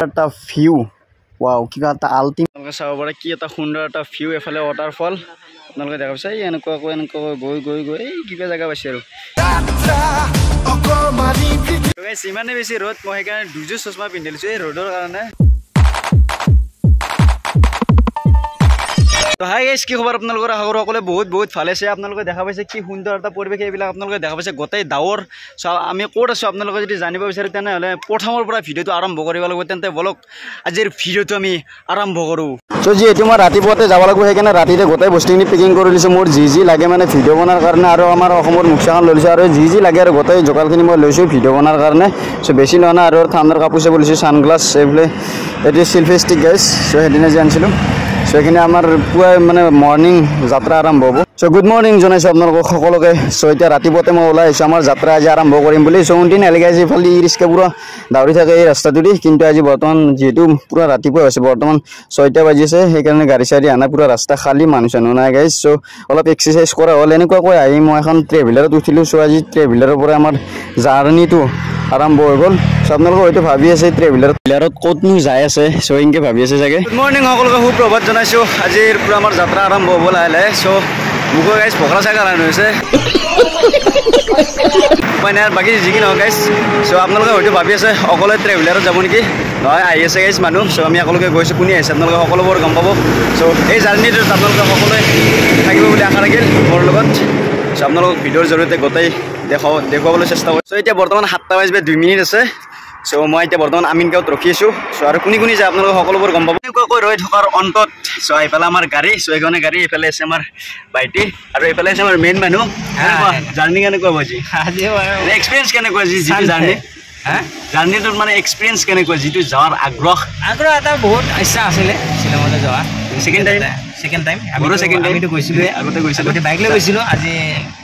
এটা view wow কিবা এটা আল্টিমেট চাব পাৰে কি এটা সুন্দৰ এটা ভিউ এফালে ৱাটাৰফল আপোনালোকে দেখা পাইছে এনেকুৱা গৈ এই কিবা জায়গা পাইছে আৰু গাইস ইমানে বেছি ৰ'দ মই সেইকাৰণে দুযোৰ চশমা পিন্ধি লৈছো এই ৰ'দৰ কাৰণে তো হাই গাইস কি খবৰ আপোনালোকৰ আশা কৰো সকলোৱে বহুত ভালে আছে আপোনালোকে দেখা পাইছে কি সুন্দৰ এটা পৰিবেশ এইবিলাক আপোনালোকে দেখা পাইছে গোটেই ডাৱৰ আমি ক'ত আছো আপোনালোকে যদি জানিব বিচাৰে তেনেহলে প্ৰথমৰ পৰা ভিডিওটো আৰম্ভ কৰিব লাগিব তেন্তে বলক আজিৰ ভিডিওটো আমি আৰম্ভ কৰো তো যিহেতু মই ৰাতিপুৱাতে যাব লাগিব সেইকাৰণে ৰাতিতে গোটেই বস্তুখিনি পেকিং কৰি লৈছো মোৰ যি লাগে মানে ভিডিও বনাৰ কাৰণে আৰু আমাৰ অসমৰ মুখচাখন লৈছো আৰু যি লাগে আৰু গোটেই জোগালখিনি মই লৈছো ভিডিও বনাৰ কাৰণে সো বেছি লোৱা নাই আৰু ঠাণ্ডাৰ কাপোৰ চাব লৈছো সানগ্লাস এইফালে এটি সেলফি ষ্টিক গাইস সো সেইদিনা যে আনিছিলো সো এখানে আমার পুরা মানে মর্নিং যাত্রা আরম্ভ হব সো গুড মর্নিং জানাইছো আপোনালোক সকলোকে সো এতিয়া ৰাতিপুৱাতে মই ওলাই আহিছো আমাৰ যাত্ৰা আজি আৰম্ভ কৰিম বুলি সো উন্দিন এলগে আজি ফালি ৰিস্কা পুৰা দাউৰি থাকে এই ৰাস্তাটোদি কিন্তু আজি বৰ্তমান যেহেতু পুৰা ৰাতিপুৱা হৈছে বৰ্তমান 6টা বাজিছে সেইকাৰণে গাড়ী চাৰি আনা পুৰা ৰাস্তা খালি মানুহ চানো নাই গাইস সো অলপ এক্সাৰসাইজ কৰা হ'ল এনেকুৱা কৈ আহি মই এখন ট্ৰেভেলাৰত উঠিলো সো আজি ট্ৰেভেলাৰৰ পৰা আমাৰ জাৰ্নিটো আৰম্ভ হৈ গ'ল সো আপোনালোকে হয়তো ভাবি আছে ট্ৰেভেলাৰত ক'তনো যাই আছে সো ইনকে ভাবি আছে চাগে গুড মৰ্নিং সকলোকে সুপ্ৰভাত জনাইছো আজিৰ পুৰা আমাৰ যাত্ৰা আৰম্ভ হ'ব লাহে সো মুখ গাইস ভকৰা চাই কাৰণ হৈছে মানে বাকি যিকি নহয় গাইস সো আপোনালোকে হয়তো ভাবি আছে অকলে ট্ৰেভেলাৰত যাব নেকি নহয় আহি আছে গাইস মানুহ সো আমি সকলোকে গৈছো কোনি আহিছে আপোনালোকে সকলোবোৰ গম পাব সো এই জাৰ্নিটোত আপোনালোকে সকলোৱে থাকিব বুলি আশা ৰাখিল মোৰ লগত সো আপোনালোকক ভিডিঅ'ৰ জৰিয়তে গোটেই দেখুৱাবলৈ চেষ্টা কৰিছো সো এতিয়া বৰ্তমান 7টা বাজিব 2 মিনিট আছে সো মই এতিয়া বৰ্তমান আমিনগাঁৱত ৰখি আছো সো আৰু কোনি যায় আপোনালোকে সকলোবোৰ গম পাব এনেকুৱাকৈ ৰৈ থকাৰ অন্তত সো এইফালে আমাৰ গাড়ী সো এইখনে গাড়ী এইফালে আছে আমাৰ বাইটি আৰু এইফালে আছে আমাৰ মেইন মানুহ জাৰ্নি কেনেকুৱা বাজি এক্সপিৰিয়েঞ্চ কেনেকুৱা জাৰ্নি জাৰ্নিটোত মানে এক্সপিৰিয়েঞ্চ কেনেকুৱা যিটো যাৱাৰ আগ্ৰহ এটা বহুত ইচ্ছা আছিলে শ্বিলঙলৈ যোৱা সেকেন্ড টাইম আমিতো গৈছিলো আগতে বাইক লৈ গৈছিলো আজি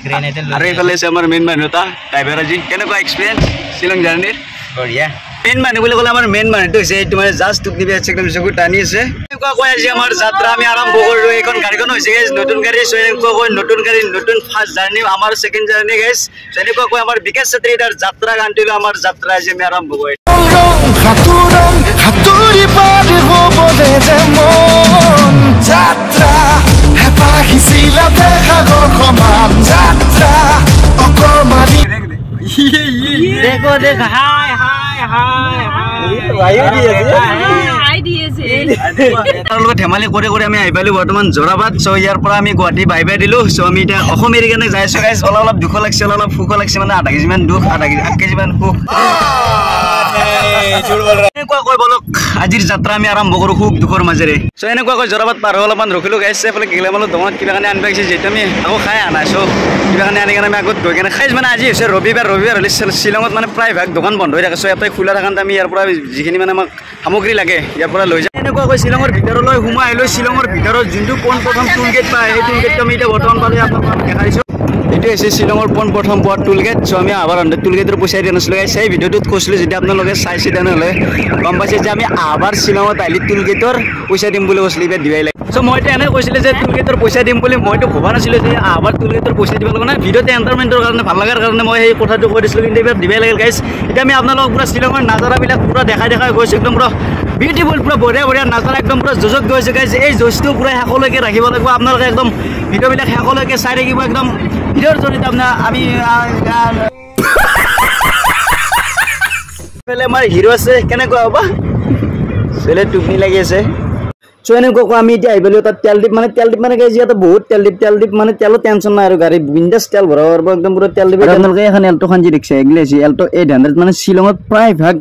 গ্ৰেনেডেল আৰু এইফালে আছে আমাৰ মেইন মানুহ এটা ড্ৰাইভাৰ আজি কেনেকুৱা এক্সপিৰিয়েঞ্চ শ্বিলং জাৰ্নিৰ বঢ়িয়া মেইন মানুহ বুলি ক'লে আমাৰ মেইন মানুহটো হৈছে তোমাৰ জাষ্ট টুকনিবি একদম চকু টানি আছে এনেকুৱাকৈ আজি আমাৰ যাত্ৰা আমি আৰম্ভ কৰিলো এইখন গাড়ীখন হৈছে নতুন গাড়ী এনেকুৱাকৈ নতুন গাড়ী নতুন ফাৰ্ষ্ট জাৰ্নি আমাৰ ছেকেণ্ড জাৰ্নি গাইছ এনেকুৱাকৈ আমাৰ বিকাশ ছাত্ৰীৰ যাত্ৰা গানটো আমাৰ যাত্ৰা আজি আমি আৰম্ভ কৰিলো যাত্ৰা হেপাহিছিলা দেখাগৰ সমান যাত্ৰা অকমানি देखो देख हाय ধেমালি কৰি আমি আহি পালো বৰ্তমান জোৰাবাদ সো ইয়াৰ পৰা আমি গুৱাহাটী বাই দিলো সো আমি এতিয়া অসম এৰি কেনে যাই আছো গাইছ অলপ দুখ লাগছে অলপ সুখ লাগছে মানে আধা কেজি মান দুখ আধা কেজি মান সুখ এনেকুৱাকৈ বলক আজিৰ যাত্ৰা আমি আৰম্ভ কৰো খুব দুখৰ মাজেৰে সো এনেকুৱাকৈ জোৰাবাদ পাৰ হৈ অলপমান ৰখিলো গাইছ এইফালে গেলামালৰ দোকানত কিবা কাৰণে আনিব আহিছে যিহেতু আমি আকৌ খাই আনা সো কিবা কাৰণে আনি কেনে আমি আগত গৈ কেনে খাইছ মানে আজি হৈছে ৰবিবাৰ হ'লে শ্বিলঙত মানে প্ৰায়ভাগ দোকান বন্ধ হৈ থাকে সো ইয়াতে খোলা থকাতে আমি ইয়াৰ পৰা যিখিনি মানে আমাক সামগ্ৰী লাগে ইয়াৰ পৰা লৈ যাওঁ এনেকুৱাকৈ শ্বিলঙৰ ভিতৰলৈ সোমাই আহিলোঁ শ্বিলঙৰ ভিতৰত যোনটো পোনপ্ৰথম টুল গেট পায় সেই টুল গেটটো আমি এতিয়া বৰ্তমান পালে আপোনালোকক দেখাইছোঁ এইটো হৈছে শ্বিলঙৰ পোনপ্ৰথম পোৱা টুল গেট সো আমি আবাৰ টুল গেটৰ পইচা দিয়া নাছিলোঁ সেই ভিডিঅ'টোত কৈছিলোঁ যদি আপোনালোকে চাইছে তেনেহ'লে গম পাইছে যে আমি আবাৰ শ্বিলঙত আহিলে টুল গেটৰ পইচা দিম বুলি কৈছিলোঁ এতিয়া দিবাই লাগে সো মইতো এনে কৈছিলোঁ যে টুল গেটৰ পইচা দিম বুলি মইতো ভবা নাছিলোঁ যে আবাৰ টুল গেটৰ পইচা দিব লাগে না ভিডিঅ'তে এণ্টাৰটেইনমেণ্টৰ কাৰণে ভাল লগাৰ কাৰণে মই সেই কথাটো কৈ দিছিলোঁ কিন্তু এইবাৰ দিবাই লাগিল গাইছ এতিয়া আমি আপোনালোকক পুৰা শ্বিলঙৰ নাজাৰাবিলাক পুৰা দেখাই গৈছোঁ একদম পুৰা বিউটিফুল পুৰা বঢ়িয়া নাজাৰা একদম পুৰা জজত গৈছে গাইছ এই জজটো পুৰা শেষলৈকে ৰাখিব লাগিব আপোনালোকে একদম ভিডিঅ'বিলাক শেষলৈকে চাই থাকিব একদম ভিডিঅ'ৰ জৰিয়তে আপোনাৰ আমি আমাৰ হিৰো আছে কেনেকুৱা হ'ব চলে টুপনি লাগি আছে সো এনেকুৱাকৈ আমি এতিয়া আহি পালোঁ তাত তেল ডিপ মানে গাইছ ইয়াতে বহুত তেল ডিপ মানে তেলৰ টেনশ্যন নাই আৰু গাড়ী বিন্দাছ তেল ভৰাব পাৰিব একদম পুৰা তেল ডিপ আপোনালোকে এখন এল্টোখন যি দেখিছে এগিলে আছে এল্টো 800 মানে শ্বিলঙত প্ৰায়ভাগ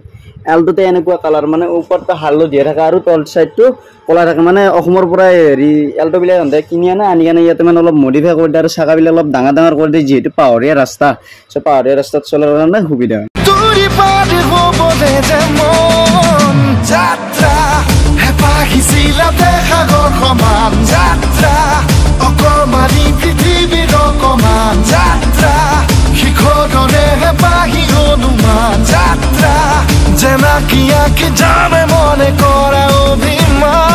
এল্টোতে এনেকুৱা কালাৰ মানে ওপৰতে হালধীয়া থাকে আৰু তল চাইডটো কলা থাকে মানে অসমৰ পৰা হেৰি এল্টোবিলাক কিনি আনি কেনে ইয়াতে মানে অলপ মডিফাই কৰি দিয়ে আৰু চাকাবিলাক অলপ ডাঙৰ কৰি দিয়ে যিহেতু পাহাৰীয়া ৰাস্তা সো পাহাৰীয়া ৰাস্তাত চলাৰ কাৰণে সুবিধা হয় যাত্ৰা হেপাহিছিলা দেখাগৰ সমান যাত্ৰা অকমানি পৃথিৱীৰ অকমান যাত্ৰা শিখৰৰে হেপাহি অনুমান যাত্ৰা জেনাকিয়াকে জানে মনে কৰা অভিমান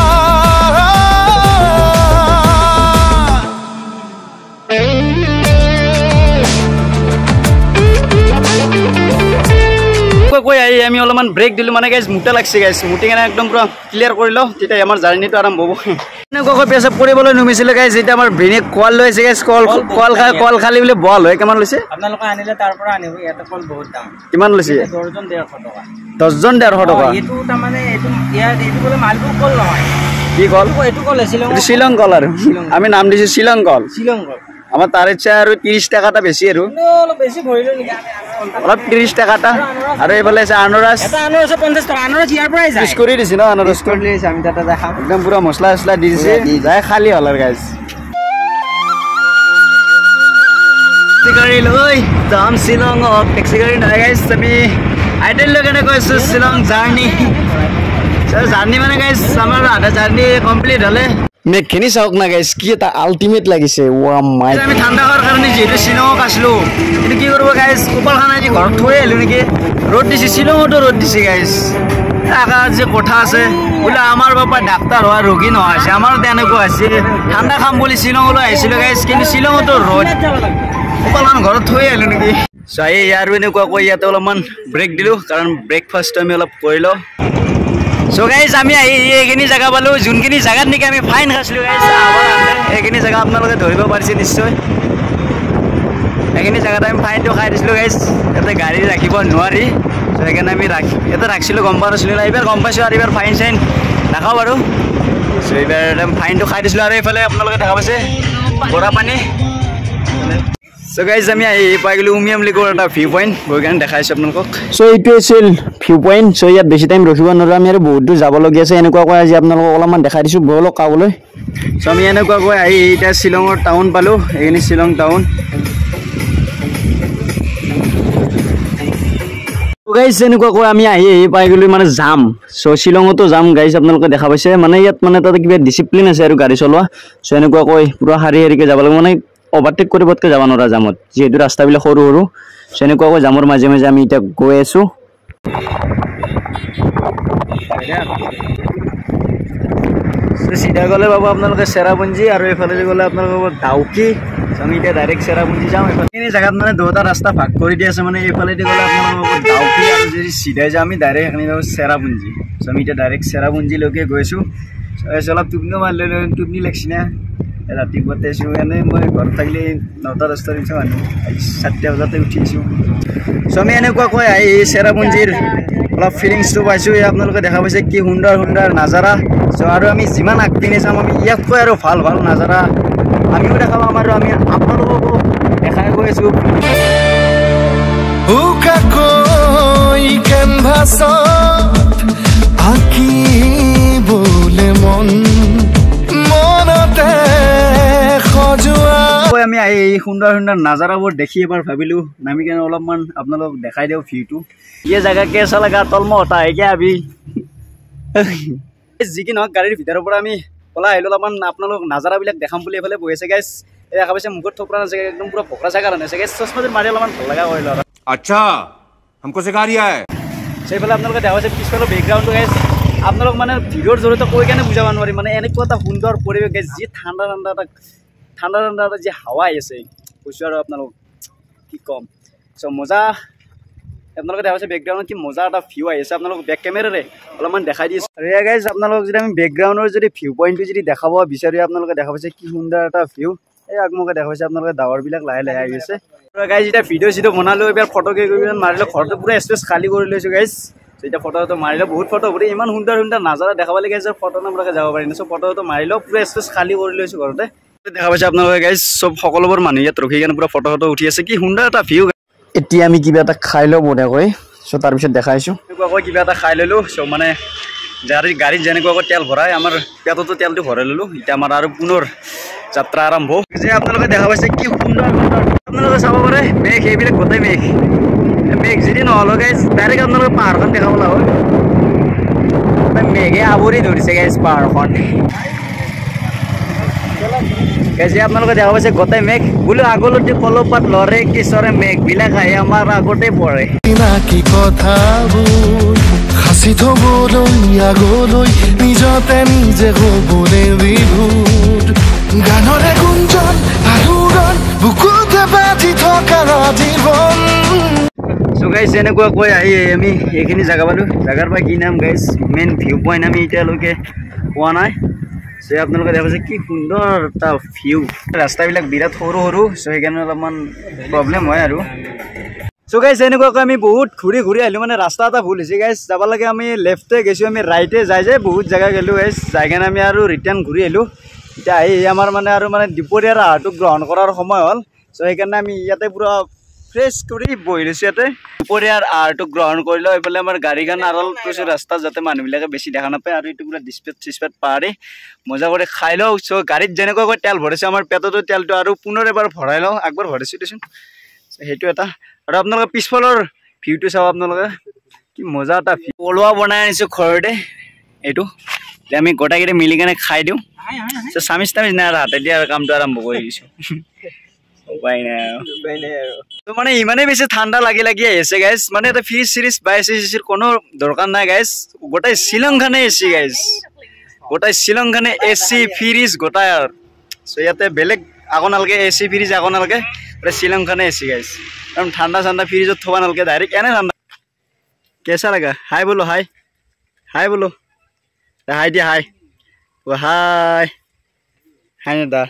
কৈ আহি আমি অলপমান ব্ৰেক দিলোঁ মানে গাইজ মুটা লাগছে গাইজ মুটি কেনে একদম পুৰা ক্লিয়াৰ কৰি লওঁ তেতিয়া আমাৰ জাৰ্ণিটো আৰম্ভ হ'ব এনেকুৱাকৈ পেচাব কৰিবলৈ নুমিছিলে গাইজ যেতিয়া আমাৰ ব্ৰেইনে কল লৈছে গাইজ কল খালি বোলে বল হয় কিমান লৈছে আপোনালোকে আনিলে তাৰ পৰা আনিব ইয়াতে কল বহুত দাম কিমান লৈছে দৰ্জন 150 টকা 10জন 150 টকা এইটো তাৰমানে এইটো ইয়াত এইটো বোলে মালভোগ কল নহয় কি কল এইটো কল শ্বিলং কল আৰু আমি নাম দিছোঁ শ্বিলং কল আমাৰ তাৰ ইচ্ছা আৰু 30 টাকাটা বেছি আৰু অলপ বেছি ভৰিলো নেকি অলপ 30 টাকাটা আৰু এইফালে আছে আনাৰস এটা আনাৰস 50 টকা আনাৰস ইয়াৰ পৰাই যায় কৰি দিছে ন আনাৰস কৰি দিছে আমি তাতে দেখাম একদম পুৰা মছলা চছলা দি দিছে যায় খালি হ'ল আৰু গাইজ গাড়ী লৈ যাম শ্বিলঙত টেক্সি গাড়ী নাই গাইজ আমি আইটেললৈ কেনে কৈছোঁ শ্বিলং জাৰ্ণি মানে গাইজ আমাৰ আধা জাৰ্ণি কমপ্লিট হ'লে মেঘখিনি চাওক না গাইজ কি এটা আল্টিমেট লাগিছে আমি ঠাণ্ডা হোৱাৰ কাৰণে যিহেতু শ্বিলঙত আছিলোঁ কিন্তু কি কৰিব গাইজ কপালখান আজি ঘৰত থৈ আহিলোঁ নেকি ৰ'দ দিছে শ্বিলঙতো ৰ'দ দিছে গাইজ আকাশত যে কোঠা আছে বোলে আমাৰ বাপা ডাক্তৰ হোৱা ৰোগী নহয় আমাৰ তেনেকুৱা হৈছে ঠাণ্ডা খাম বুলি শ্বিলঙলৈ আহিছিলোঁ গাইজ কিন্তু শ্বিলঙতো ৰ'দ কপালখান ঘৰত থৈ আহিলোঁ নেকি চাই আৰু এনেকুৱাকৈ ইয়াতে অলপমান ব্ৰেক দিলোঁ কাৰণ ব্ৰেকফাষ্ট আমি অলপ কৰি লওঁ সো গাইজ আমি এইখিনি জেগা পালোঁ যোনখিনি জেগাত নেকি আমি ফাইন খাইছিলোঁ গাইজ এইখিনি জেগা আপোনালোকে ধৰিব পাৰিছে নিশ্চয় এইখিনি জেগাত আমি ফাইনটো খাই দিছিলোঁ গাইজ ইয়াতে গাড়ী ৰাখিব নোৱাৰি চ' সেইকাৰণে আমি ইয়াতে ৰাখিছিলোঁ গম পোৱা নাছিলোঁ এইবাৰ গম পাইছোঁ আৰু এইবাৰ ফাইন চাইন নাখাওঁ বাৰু চ' এইবাৰ ফাইনটো খাই দিছিলোঁ আৰু এইফালে আপোনালোকে দেখা পাইছে বৰা পানী চ' গাইজ আমি পাই গ'লোঁ উমিয়াম লেকৰ এটা ভিউ পইণ্ট গৈ কাৰণে দেখাইছোঁ আপোনালোকক চ' এইটো আছিল ভিউ পইণ্ট চ' ইয়াত বেছি টাইম ৰখিব নোৱাৰোঁ আমি আৰু বহুত দূৰ যাবলগীয়া আছে এনেকুৱাকৈ আজি আপোনালোকক অলপমান দেখাই দিছোঁ ব'লক কাবলৈ চ' আমি এনেকুৱাকৈ এতিয়া শ্বিলঙৰ টাউন পালোঁ এইখিনি শ্বিলং টাউন গাইজ এনেকুৱাকৈ আমি পাই গ'লোঁ মানে যাম চ' শ্বিলঙতো যাম গাইজ আপোনালোকে দেখা পাইছে মানে ইয়াত মানে তাতে কিবা ডিচিপ্লিন আছে আৰু গাড়ী চলোৱা চ' এনেকুৱাকৈ পূৰা শাৰীকৈ যাব লাগিব মানে অভাৰটেক কৰিবতকৈ যাব নোৱাৰা জামত যিহেতু ৰাস্তাবিলাক সৰু সৰু চ' এনেকুৱাকৈ জামৰ মাজে মাজে আমি এতিয়া গৈ আছোঁ চিধা গ'লে পাব আপোনালোকে চেৰাপুঞ্জী আৰু এইফালে গ'লে আপোনালোকে পাব ডাউকি আমি এতিয়া ডাইৰেক্ট চেৰাপুঞ্জী যাম এইখিনি জেগাত মানে দুটা ৰাস্তা ভাগ কৰি দি আছে মানে এইফালেদি গ'লে আপোনালোকে পাব ডাউকি আৰু যদি চিধাই যাওঁ আমি ডাইৰেক্ট সেইখিনি পাব চেৰাপুঞ্জী চ' আমি এতিয়া ডাইৰেক্ট চেৰাপুঞ্জীলৈকে গৈছোঁ অলপ টোপনিও মাৰি লৈ টোপনি লাগিছে না ৰাতিপুৱাতে আছোঁ এনেই মই ঘৰত থাকিলে 9টা 10টা দিছোঁ মানুহ 7টা বজাতে উঠিছোঁ চ' আমি এনেকুৱাকৈ চেৰাপুঞ্জীৰ অলপ ফিলিংছটো পাইছোঁ আপোনালোকে দেখা পাইছে কি সুন্দৰ সুন্দৰ নাজাৰা চ' আৰু আমি যিমান আগপিনে চাম আমি ইয়াতকৈ আৰু ভাল ভাল নাজাৰা আমিও দেখা পাম আৰু আমি আপোনালোককো দেখাই গৈ আছোঁ আমি এই সুন্দৰ সুন্দৰ নাজাৰাবোৰ দেখি এবাৰ ভাবিলোঁ নামি কেনে অলপমান আপোনালোকক দেখাই দিওঁ ভিউটো ये जगह कैसा लगा तल में होता है क्या अभी যি কি নহওক গাড়ীৰ ভিতৰৰ পৰা আমি পলাই আহিলোঁ অলপমান আপোনালোক নাজাৰাবিলাক দেখাম বুলি এইফালে বহি আছে গাইজ এই দেখা পাইছে মুখত থপৰা নাছে একদম পুৰা ভকৰা জেগা নাছে গাইজ চশমাযোৰ মাৰি অলপমান ভাল লগা কৰিলোঁ আৰু আচ্ছা हमको सिखा रिया है সেইফালে আপোনালোকে দেখা পাইছে পিছফালৰ বেকগ্ৰাউণ্ডটো গাইজ আপোনালোক মানে ভিডিঅ'ৰ জৰিয়তে কৈ কেনে বুজাব নোৱাৰি মানে এনেকুৱা এটা সুন্দৰ পৰিৱেশ গাইজ যি ঠাণ্ডা এটা যি হাৱা আহি আছে কৈছোঁ আৰু আপোনালোক কি ক'ম চ' মজা আপোনালোকে দেখা পাইছে বেকগ্ৰাউণ্ডত কি মজা এটা ভিউ আহি আছে আপোনালোক বেক কেমেৰাৰে অলপমান দেখাই দিছোঁ আৰু এয়া গাইজ আপোনালোক যদি আমি বেকগ্ৰাউণ্ডৰ যদি ভিউ পইণ্টটো যদি দেখাব বিচাৰি আপোনালোকে দেখা পাইছে কি সুন্দৰ এটা ভিউ এই আগমুখে দেখা পাইছে আপোনালোকে ডাৱৰবিলাক লাহে লাহে আহি আছে গাইজ এতিয়া ভিডিঅ' চিডিঅ' বনালোঁ এইবাৰ ফটো মাৰিলোঁ ঘৰটো পুৰা স্পেচ খালী কৰি লৈছোঁ গাইজ এতিয়া ফটো মাৰিলে বহুত ফটো হ'ব ইমান সুন্দৰ সুন্দৰ নাজাৰা দেখাবলৈ গাইজ ফটো নাম্বৰকে যাব পাৰি চ' ফটো মাৰিলেও পুৰা স্পেচ খালী কৰি লৈছোঁ ঘৰতে দেখা পাইছে আপোনালোকে গাইজ চব সকলোবোৰ মানুহ ইয়াত ৰখি কেনে পুৰা ফটো উঠি আছে কি সুন্দৰ এটা ভিউ এতিয়া আমি কিবা এটা খাই লওঁ বঢ়িয়াকৈ চ' তাৰপিছত দেখাইছোঁ এনেকুৱাকৈ কিবা এটা খাই ল'লোঁ চ' মানে গাড়ীত যেনেকুৱাকৈ তেল ভৰাই আমাৰ পেটতো তেলটো ভৰাই ল'লোঁ এতিয়া আমাৰ আৰু পুনৰ যাত্ৰা আৰম্ভ যে আপোনালোকে দেখা পাইছে কি সুন্দৰ সুন্দৰ আপোনালোকে চাব পাৰে মেঘ এইবিলাক গোটেই মেঘ যদি নহ'ল গাইজ ডাইৰেক্ট আপোনালোকে পাহাৰখন দেখাব লাগিব মেঘে আৱৰি ধৰিছে গাইজ পাহাৰখন গাইজ আপোনালোকে দেখা পাইছে গোটেই মেঘ বোলো আগলৈ কলপাত লৰে কিশোৰে মেঘবিলাক আহি আমাৰ আগতে পৰে কি কথাবোৰ সাঁচি থবলৈ আগলৈ নিজতে নিজে হ'বলে বিভূত গানৰে গুঞ্জন আলোড়ন বুকুতে বাজি থকা জীৱন চ' So guys, এনেকুৱা কৈ আহি আমি এইখিনি জায়গা পালো। জায়গাৰ পৰা কি নাম গাইজ, মেইন ভিউ পইণ্ট আমি এতিয়ালৈকে পোৱা নাই। সো আপোনালোকে দেখিছে কি সুন্দৰ এটা ভিউ। ৰাস্তাবিলাক বিৰাট সৰু সৰু, সো সেইকাৰণে অলপমান প্ৰব্লেম হয় আৰু। সো গাইজ এনেকুৱাকৈ আমি বহুত ঘূৰি ঘূৰি আহিলোঁ, মানে ৰাস্তা এটা ভুল হৈছে গাইজ। যাব লাগে আমি লেফ্টে গৈছোঁ, আমি ৰাইটে যাই বহুত জেগা গ'লোঁ গাইজ। যাই কেনে আমি আৰু ৰিটাৰ্ণ ঘূৰি আহিলোঁ। এতিয়া আহি আমাৰ মানে আৰু মানে দুপৰীয়াৰ আহাৰটো গ্ৰহণ কৰাৰ সময় হ'ল। সো সেইকাৰণে আমি ইয়াতে পুৰা ফ্ৰেছ কৰি বহি লৈছোঁ ইয়াতে। দুপৰীয়াৰ আহাৰটো গ্ৰহণ কৰিলোঁ। এইফালে আমাৰ গাড়ীখন আৰল কৰিছোঁ ৰাস্তাত, যাতে মানুহবিলাকে বেছি দেখা নাপায়। আৰু এইটো পুৰা ডিছপেট পাৰি মজা কৰি খাই লওঁ। চ' গাড়ীত যেনেকুৱাকৈ তেল ভৰাইছোঁ, আমাৰ পেটতো তেলটো আৰু পুনৰ এবাৰ ভৰাই লওঁ। একবাৰ ভৰাইছোঁ দেচোন, সেইটো এটা। আৰু আপোনালোকে পিছফালৰ ভিউটো চাওক, আপোনালোকে কি মজা এটা ভিউ। পলোৱা বনাই আনিছোঁ ঘৰতে, এইটো আমি গোটেইকেইটা মিলি কেনে খাই দিওঁ। চ' চামিজ তামিজ নাই আৰু হাতে দিয়ে আৰু কামটো আৰম্ভ কৰি দিছোঁ। উপায় নাই আৰু তো মানে ইমানেই বেছি ঠাণ্ডা লাগি আহিছে গাইজ। মানে এটা ফ্ৰিজ চিৰিজ বা এচিৰ কোনো দৰকাৰ নাই গাইজ। গোটেই শ্বিলংখনে এচি গাইজ, গোটেই শ্বিলংখনে এচি ফ্ৰিজ গোটাই আৰু। চ' ইয়াতে বেলেগ আকৌ নালাগে, এচি ফ্ৰিজ আকৌ নালাগে, গোটেই শ্বিলংখনে এচি গাইজ। কাৰণ ঠাণ্ডা ঠাণ্ডা ফ্ৰিজত থ'ব নালাগে, ডাইৰেক্ট এনে ঠাণ্ডা। কেঁচা লাগা হাই বোলো, হাই হাই বোলো, হাই দিয়া হাই হাই হাই না দা।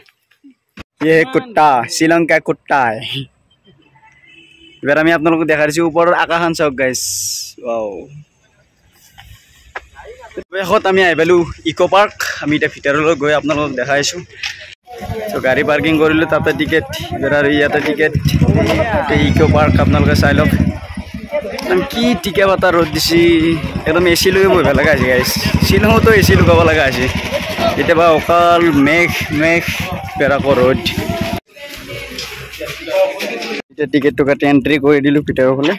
ये कुत्ता श्रीलंका कुत्ता है। এবাৰ আমি আপোনালোকক দেখাই দিছোঁ ওপৰৰ আকাশখন চাওক গাইজ। ৱাও, শেষত আমি আহি পালোঁ ইক' পাৰ্ক। আমি এতিয়া ভিতৰলৈ গৈ আপোনালোকক দেখাইছোঁ। চ' গাড়ী পাৰ্কিং কৰিলোঁ, তাতে টিকেট, আৰু ইয়াতে টিকেট। ইক' পাৰ্ক আপোনালোকে চাই লওক। একদম কি টিকা পাতা ৰ'দ দিছে, একদম এ চি লৈ বহিব লগা হৈছে গাইজ। শ্বিলঙতো এ চি লগাব লগা হৈছে। কেতিয়াবা অকাল মেঘ পেৰাক ৰ'দ। এতিয়া টিকেটটো কাটি এণ্ট্ৰি কৰি দিলোঁ ভিতৰৰ ফালে।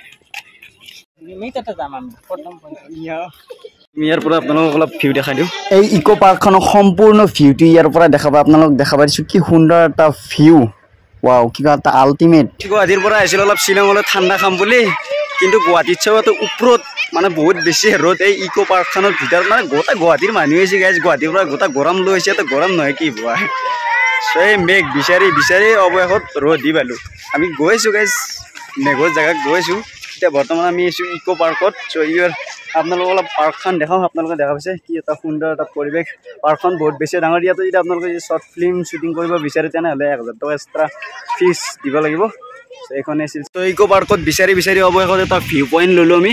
ইয়াৰ পৰা আপোনালোকক অলপ ভিউ দেখাই দিওঁ। এই ইক' পাৰ্কখনৰ সম্পূৰ্ণ ভিউটো ইয়াৰ পৰা দেখা পাই, আপোনালোক দেখা পাইছোঁ কি সুন্দৰ এটা ভিউ। ৱাও, কিবা এটা আল্টিমেট। গুৱাহাটীৰ পৰা আহিছিলোঁ অলপ শ্বিলঙলৈ ঠাণ্ডা খাম বুলি, কিন্তু গুৱাহাটীত চবতো ওপৰত মানে বহুত বেছি ৰ'দ। এই ইক' পাৰ্কখনৰ ভিতৰত মানে গোটেই গুৱাহাটীৰ মানুহ হৈছে গাইজ। গুৱাহাটীৰ পৰা গোটেই গৰম লৈ আহিছে, গৰম নহয় কি হোৱা। চ' এই মেঘ বিচাৰি অৱশেষত ৰ'দ দি পালোঁ। আমি গৈছোঁ গাইজ, মেঘৰ জেগাত গৈছোঁ। এতিয়া বৰ্তমান আমি আহিছোঁ ইক' পাৰ্কত। চ' ইয়াৰ আপোনালোকক অলপ পাৰ্কখন দেখাওঁ। আপোনালোকে দেখা পাইছে কি এটা সুন্দৰ এটা পৰিৱেশ। পাৰ্কখন বহুত বেছি ডাঙৰ। ইয়াতে যদি আপোনালোকে যদি শ্বৰ্ট ফিল্ম শ্বুটিং কৰিব বিচাৰে, তেনেহ'লে 1000 টকা এক্সট্ৰা ফিজ দিব লাগিব। এইখন আছিল। ত' ইক' পাৰ্কত বিচাৰি অৱশেষত এটা ভিউ পইণ্ট ল'লোঁ আমি।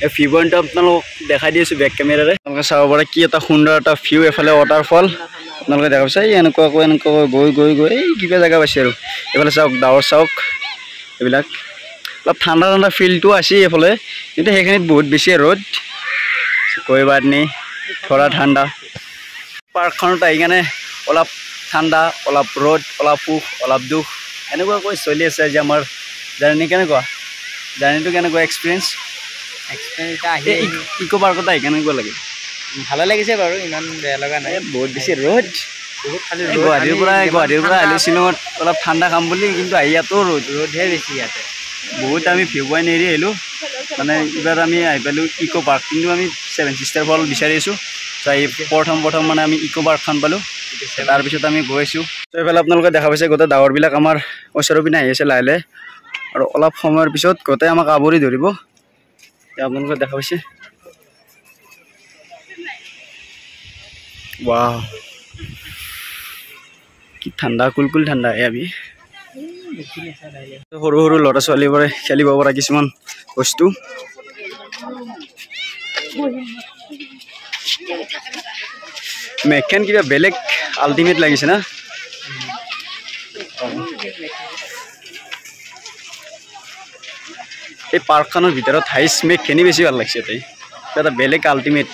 এই ভিউ পইণ্টটো আপোনালোকক দেখাই দি আছোঁ বেক কেমেৰাৰে। আপোনালোকে চাব পাৰে কি এটা সুন্দৰ এটা ভিউ। এফালে ৱাটাৰফল আপোনালোকে দেখা পাইছে। এনেকুৱাকৈ গৈ এই কিবা জেগা পাইছে আৰু। এইফালে চাওক ডাৱৰ চাওক, এইবিলাক অলপ ঠাণ্ডা ফিলটো আছে এইফালে, কিন্তু সেইখিনিত বহুত বেছি ৰ'দ। কৈ বাদ নি থোৰা ঠাণ্ডা। পাৰ্কখনত আহি কেনে অলপ ঠাণ্ডা, অলপ ৰ'দ, অলপ সুখ, অলপ দুখ, এনেকুৱাকৈ চলি আছে আজি আমাৰ জাৰ্ণি। কেনেকুৱা জাৰ্ণিটো, কেনেকুৱা এক্সপিৰিয়েঞ্চ ইক' পাৰ্কত আহি কেনেকুৱা লাগে? ভালে লাগিছে বাৰু, ইমান বেয়া লগা নাই। বহুত বেছি ৰ'দ। গুৱাহাটীৰ পৰা আহিলোঁ শ্বিলঙত অলপ ঠাণ্ডা খাম বুলি, কিন্তু আহি ইয়াতো ৰ'দহে বেছি। ইয়াতে বহুত আমি ভিউ পইণ্ট এৰি আহিলোঁ। মানে এইবাৰ আমি আহি পালোঁ ইক' পাৰ্ক, কিন্তু আমি 7 ছিষ্টাৰ ফল বিচাৰি আছোঁ। চ' এই প্ৰথম মানে আমি ইক' পাৰ্কখন পালোঁ, তাৰপিছত আমি গৈছোঁ। চ' এইফালে আপোনালোকে দেখা পাইছে গোটেই ডাৱৰবিলাক আমাৰ ওচৰৰ পিনে আহি আছে লাহে লাহে, আৰু অলপ সময়ৰ পিছত গোটেই আমাক আৱৰি ধৰিব। এতিয়া আপোনালোকে দেখা পাইছে। ৱাও, কি ঠাণ্ডা, কুলকুল ঠাণ্ডা। আমি সৰু ল'ৰা ছোৱালীবোৰে খেলিব পৰা কিছুমান বস্তু। মেঘখন কিবা বেলেগ আল্টিমেট লাগিছে না। এই পাৰ্কখনৰ ভিতৰত হাইচ মেঘখিনি বেছি ভাল লাগিছে। তাই এটা বেলেগ আল্টিমেট।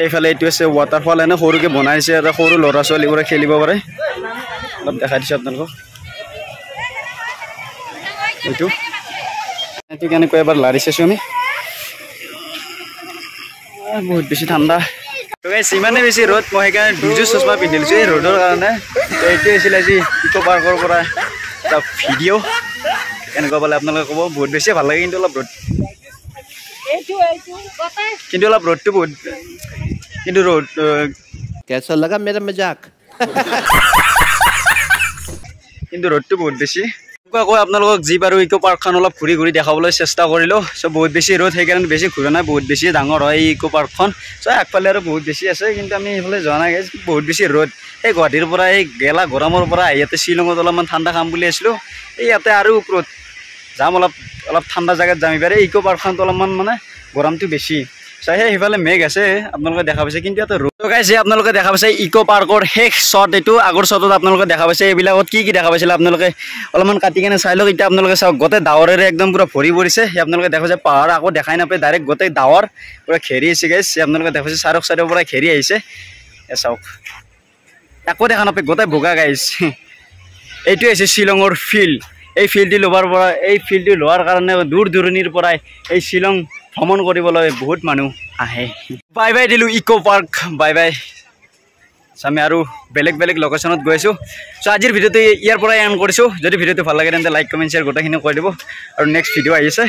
এইফালে এইটো আছে ৱাটাৰফল, এনে সৰুকৈ বনাইছে, এটা সৰু ল'ৰা ছোৱালীবোৰে খেলিব পাৰে। অলপ দেখাই দিছোঁ আপোনালোকক। এইটো কেনেকৈ এবাৰ লাৰি চাইছোঁ আমি। বহুত বেছি ঠাণ্ডা। ইমানে বেছি ৰ'দ, মই সেইকাৰণে দুযোৰ চশমা পিন্ধি লৈছোঁ এই ৰ'দৰ কাৰণে। তো এইটোৱে আছিল আজি ইক' পাৰ্কৰ পৰা এটা ভিডিঅ'। কেনেকুৱা পালে আপোনালোকে ক'ব। বহুত বেছি ভাল লাগে, কিন্তু অলপ ৰ'দটো বহুত, কিন্তু ৰ'দ कैसा लगा मेरा मजाक? কিন্তু ৰ'দটো বহুত বেছি। আকৌ আপোনালোকক যি পাৰোঁ ইকো পাৰ্কখন অলপ ঘূৰি ঘূৰি দেখাবলৈ চেষ্টা কৰিলোঁ চ' বহুত বেছি ৰ'দ সেইকাৰণে বেছি ঘূৰা নাই বহুত বেছি ডাঙৰ হয় এই ইকো পাৰ্কখন চ' আগফালে আৰু বহুত বেছি আছে কিন্তু আমি সেইফালে যোৱা নাই বহুত বেছি ৰ'দ এই গুৱাহাটীৰ পৰা এই গেলা গৰমৰ পৰা আহি ইয়াতে শ্বিলঙত অলপমান ঠাণ্ডা খাম বুলি আছিলোঁ এই ইয়াতে আৰু ওপৰত যাম অলপ ঠাণ্ডা জেগাত যাম এইবাৰ ইকো পাৰ্কখনটো অলপমান মানে গৰমটো বেছি চাই সেইফালে মেঘ আছে আপোনালোকে দেখা পাইছে কিন্তু ইয়াতে ৰ'দ গাইছে আপোনালোকে দেখা পাইছে ইকো পাৰ্কৰ শেষ শ্বট এইটো আগৰ শ্বটত আপোনালোকে দেখা পাইছে এইবিলাকত কি দেখা পাইছিলে আপোনালোকে অলপমান কাটি কেনে চাই লওক এতিয়া আপোনালোকে চাওক গোটেই ডাৱৰেৰে একদম পুৰা ভৰি পৰিছে আপোনালোকে দেখা পাইছে পাহাৰ আকৌ দেখাই নাপায় ডাইৰেক্ট গোটেই ডাৱৰ পুৰা ঘেৰি আহিছে গাইছ আপোনালোকে দেখা পাইছে চাৰিওফালৰ পৰা ঘেৰি আহিছে চাওক একো দেখা নাপায় গোটেই বগা গাইছ এইটো হৈছে শ্বিলঙৰ ফিল্ড এই ফিল্ডটো লোৱাৰ কাৰণে দূৰ দূৰণিৰ পৰাই এই শ্বিলং ভ্ৰমণ কৰিবলৈ বহুত মানুহ আহে বাই বাই দিলোঁ ইকো পাৰ্ক বাই বাই আমি আৰু বেলেগ বেলেগ লোকেশ্যনত গৈ আছোঁ চ' আজিৰ ভিডিঅ'টো ইয়াৰ পৰাই এণ্ড কৰিছোঁ যদি ভিডিঅ'টো ভাল লাগে তেন্তে লাইক কমেণ্ট শ্বেয়াৰ গোটেইখিনি কৰি দিব আৰু নেক্সট ভিডিঅ' আহিছে